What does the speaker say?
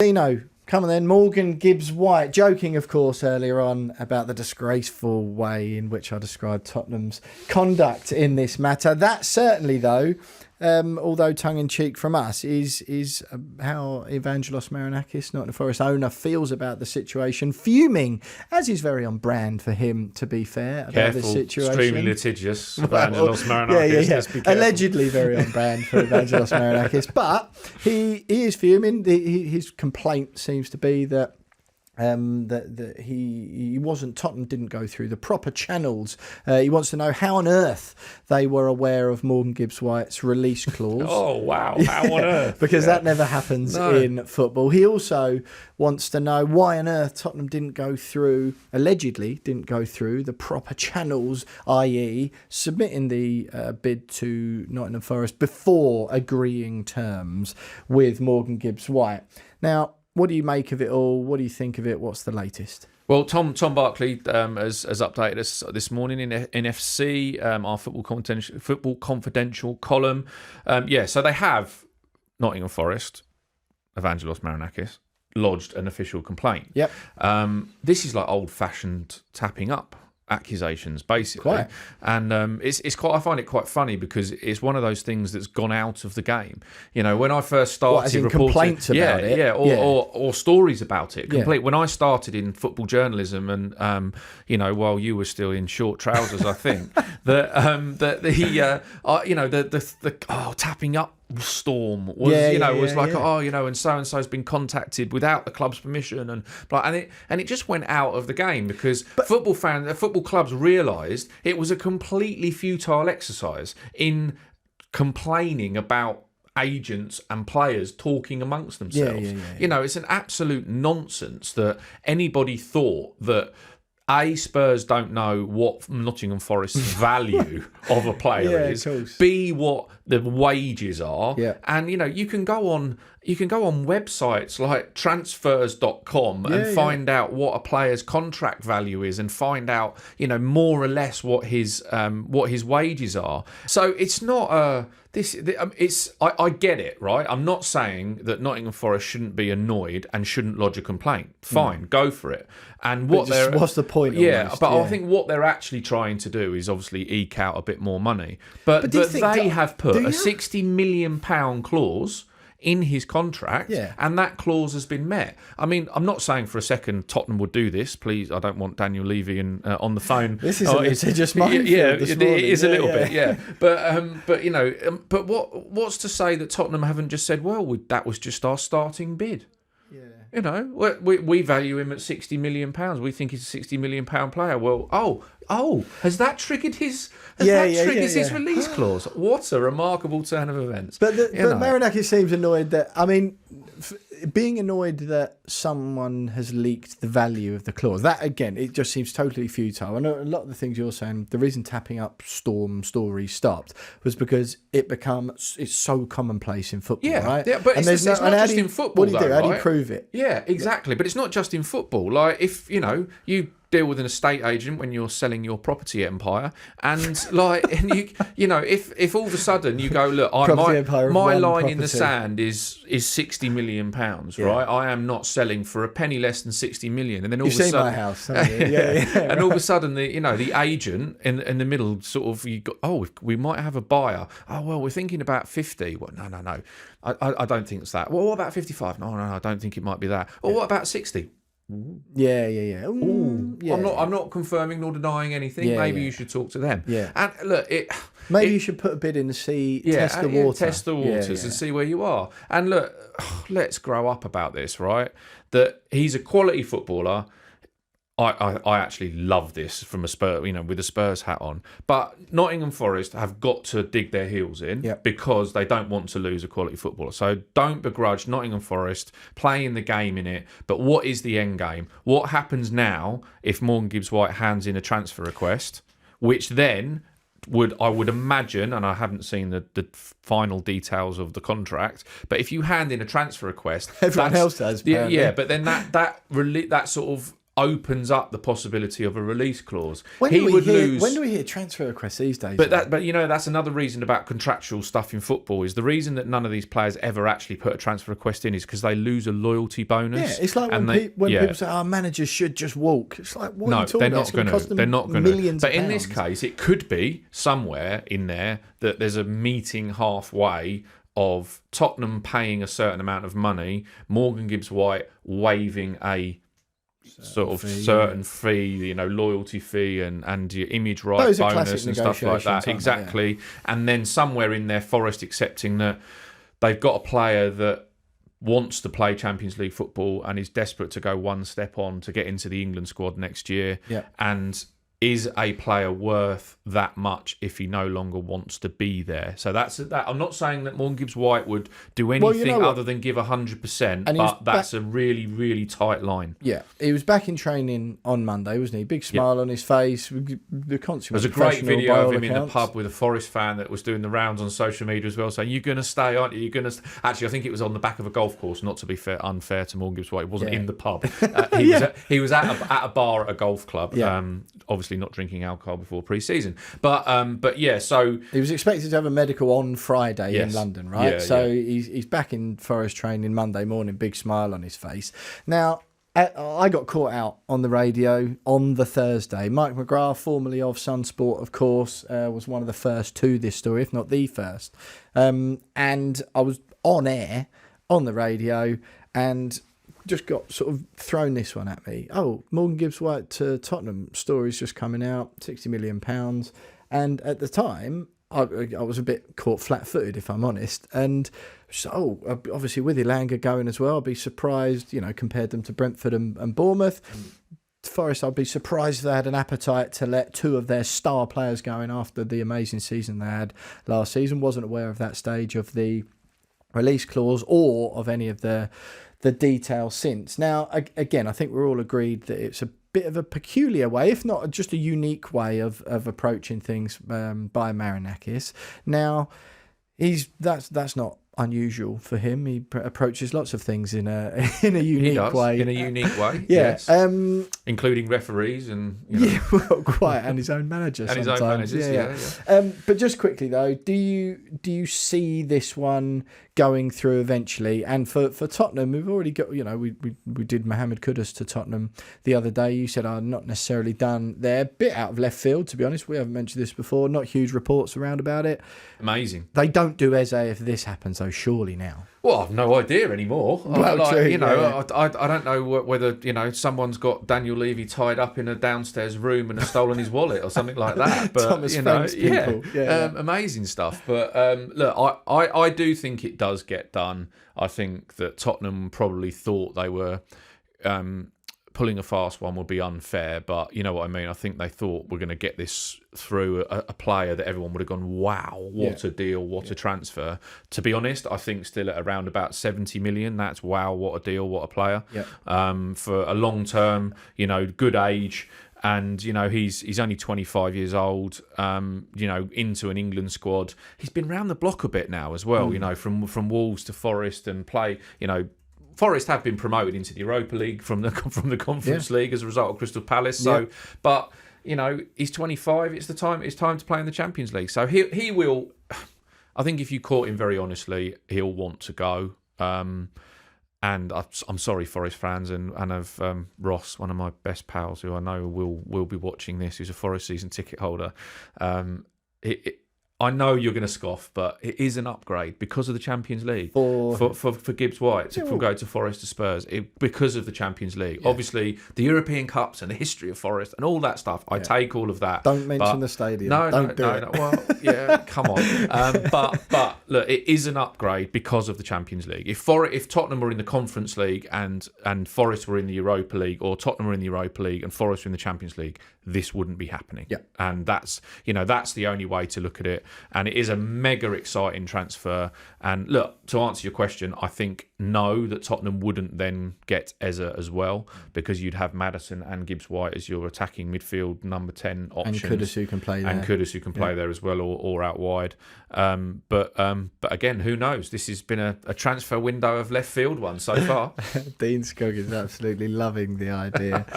Dino, come on then. Morgan Gibbs-White, joking, of course, earlier on about the disgraceful way in which I described Tottenham's conduct in this matter. That certainly, though, although tongue-in-cheek from us, is how Evangelos Marinakis, Nottingham Forest owner, feels about the situation. Fuming, as is very on brand for him, to be fair, about this situation. Extremely litigious, Evangelos Marinakis. Let's be careful. Allegedly very on brand for Evangelos Marinakis. But he is fuming. His complaint seems to be that he wasn't. Tottenham didn't go through the proper channels. He wants to know how on earth they were aware of Morgan Gibbs-White's release clause. Oh wow! How on earth? Because that never happens in football. He also wants to know why on earth Tottenham allegedly didn't go through the proper channels, i.e., submitting the bid to Nottingham Forest before agreeing terms with Morgan Gibbs-White. Now, what do you make of it all? What do you think of it? What's the latest? Well, Tom Barkley has updated us this morning in FC, our football confidential column. So they have Nottingham Forest, Evangelos Marinakis, lodged an official complaint. Yep. This is like old-fashioned tapping up accusations, basically. Quite. And it's quite. I find it quite funny because it's one of those things that's gone out of the game. You know, when I first started as in reporting, complaints about it? Or stories about it. Yeah. When I started in football journalism, and while you were still in short trousers, I think the tapping up storm was and so and so's been contacted without the club's permission and it just went out of the game because football clubs realised it was a completely futile exercise in complaining about agents and players talking amongst themselves. It's an absolute nonsense that anybody thought that Spurs don't know what Nottingham Forest's value of a player is. B, what the wages are. Yeah. And you can go on websites like transfers.com and find out what a player's contract value is and find out, more or less what his wages are. So it's not I get it, right? I'm not saying that Nottingham Forest shouldn't be annoyed and shouldn't lodge a complaint. Fine, go for it. And what's the point? I think what they're actually trying to do is obviously eke out a bit more money. But they have put a £60 million clause in his contract, and that clause has been met. I mean, I'm not saying for a second Tottenham would do this. Please, I don't want Daniel Levy on the phone. This is a litigious minefield. It is a little bit, yeah. But what's to say that Tottenham haven't just said, well, that was just our starting bid. Yeah. We value him at £60 million. We think he's a £60 million player. Well, has that triggered his his release clause? What a remarkable turn of events. But Marinakis seems annoyed that, being annoyed that someone has leaked the value of the clause, that again, it just seems totally futile. I know a lot of the things you're saying, the reason tapping up storm stories stopped was because it's so commonplace in football, right? Yeah, but it's not just in football. What do you do? How do you prove it? Yeah, exactly. But it's not just in football. Like if you deal with an estate agent when you're selling your property empire, and if all of a sudden you go, look, my line in the sand is £60 million, right? I am not selling for a penny less than £60 million, and then all of a sudden, my house, and all of a sudden the agent in the middle sort of we might have a buyer. Oh well, we're thinking about 50. Well, no, I don't think it's that. Well, what about 55? No, I don't think it might be that. Or what about 60? Yeah. I'm not confirming nor denying anything. Maybe you should talk to them. Yeah. And look, you should put a bid in the sea, test the waters and see where you are. And look, let's grow up about this, right? That he's a quality footballer. I actually love this from a Spurs, with a Spurs hat on. But Nottingham Forest have got to dig their heels in because they don't want to lose a quality footballer. So don't begrudge Nottingham Forest playing the game in it. But what is the end game? What happens now if Morgan Gibbs-White hands in a transfer request, which then I would imagine, and I haven't seen the final details of the contract, but if you hand in a transfer request, everyone else does. Yeah, but then that sort of opens up the possibility of a release clause. When do we hear transfer requests these days? But that's another reason about contractual stuff in football, is the reason that none of these players ever actually put a transfer request in is because they lose a loyalty bonus. Yeah, it's like when people say, "Our managers should just walk." It's like, what are you talking about? They're not going to. But in pounds. this case, it could be somewhere in there that there's a meeting halfway of Tottenham paying a certain amount of money, Morgan Gibbs-White waiving a certain fee, loyalty fee and your image right bonus and stuff like that. Exactly. Yeah. And then somewhere in there, Forest accepting that they've got a player that wants to play Champions League football and is desperate to go one step on to get into the England squad next year. Yeah. And is a player worth that much if he no longer wants to be there? So that's that. I'm not saying that Morgan Gibbs-White would do anything other than give 100%, but that's a really, really tight line. Yeah, he was back in training on Monday, wasn't he? Big smile on his face. The constant. There's a great video of him in the pub with a Forest fan that was doing the rounds on social media as well, saying, "You're going to stay, aren't you? You're going to." Actually, I think it was on the back of a golf course. Not to be unfair to Morgan Gibbs-White, he wasn't in the pub. He was at a bar at a golf club. Yeah. Obviously not drinking alcohol before pre-season, but yeah, so he was expected to have a medical on Friday in London, right? He's back in Forest training Monday morning, big smile on his face. Now, I got caught out on the radio on the Thursday. Mike McGrath, formerly of Sunsport, of course, was one of the first to this story, if not the first. And I was on air on the radio and just got sort of thrown this one at me. Oh, Morgan Gibbs-White to Tottenham, story's just coming out, £60 million. And at the time, I was a bit caught flat-footed, if I'm honest. And so, obviously with Elanga going as well, I'd be surprised, compared them to Brentford and Bournemouth. Forest, I'd be surprised if they had an appetite to let two of their star players go in after the amazing season they had last season. Wasn't aware of that stage of the release clause or of any of the detail since. Now, again, I think we're all agreed that it's a bit of a peculiar way, if not just a unique way of approaching things by Marinakis. Now, that's not unusual for him. He approaches lots of things in a unique way. In a unique way, yeah. Yes. Including referees and quite, and his own manager and sometimes. His own managers. Yeah. But just quickly though, do you see this one going through eventually? And for Tottenham, we've already got, we did Mohamed Kudus to Tottenham the other day. You said, not necessarily done there. Bit out of left field, to be honest. We haven't mentioned this before. Not huge reports around about it. Amazing. They don't do Eze if this happens, though, surely now. Well, I've no idea anymore. Well, true, I don't know whether someone's got Daniel Levy tied up in a downstairs room and has stolen his wallet or something like that. But Thomas Frank's people. Amazing stuff. But look, I do think it does get done. I think that Tottenham probably thought they were pulling a fast one would be unfair, but you know what I mean. I think they thought we're going to get this through a player that everyone would have gone, wow, what a deal, what a transfer. To be honest, I think still at around about 70 million. That's wow, what a deal, what a player. For a long term, good age. And he's only 25 years old. Into an England squad. He's been round the block a bit now as well. From Wolves to Forest and play. Forest have been promoted into the Europa League from the Conference League as a result of Crystal Palace. So, but he's 25. It's time to play in the Champions League. So he will. I think if you caught him very honestly, he'll want to go. And I'm sorry, Forest fans, and of Ross, one of my best pals, who I know will be watching this, who's a Forest season ticket holder. I know you're going to scoff, but it is an upgrade because of the Champions League for Gibbs-White to go to Forest to Spurs because of the Champions League. Yeah. Obviously, the European Cups and the history of Forest and all that stuff. I take all of that. Don't mention the stadium. No. Well, yeah, come on. But look, it is an upgrade because of the Champions League. If Tottenham were in the Conference League and Forest were in the Europa League, or Tottenham were in the Europa League and Forest were in the Champions League, this wouldn't be happening. Yeah. And that's the only way to look at it. And it is a mega exciting transfer. And look, to answer your question, I think no, that Tottenham wouldn't then get Eze as well, because you'd have Maddison and Gibbs-White as your attacking midfield number 10 options. And Kudus who can play there. And Kudus who can play there as well, or out wide. But again, who knows? This has been a transfer window of left field one so far. Dean Scoggins absolutely loving the idea.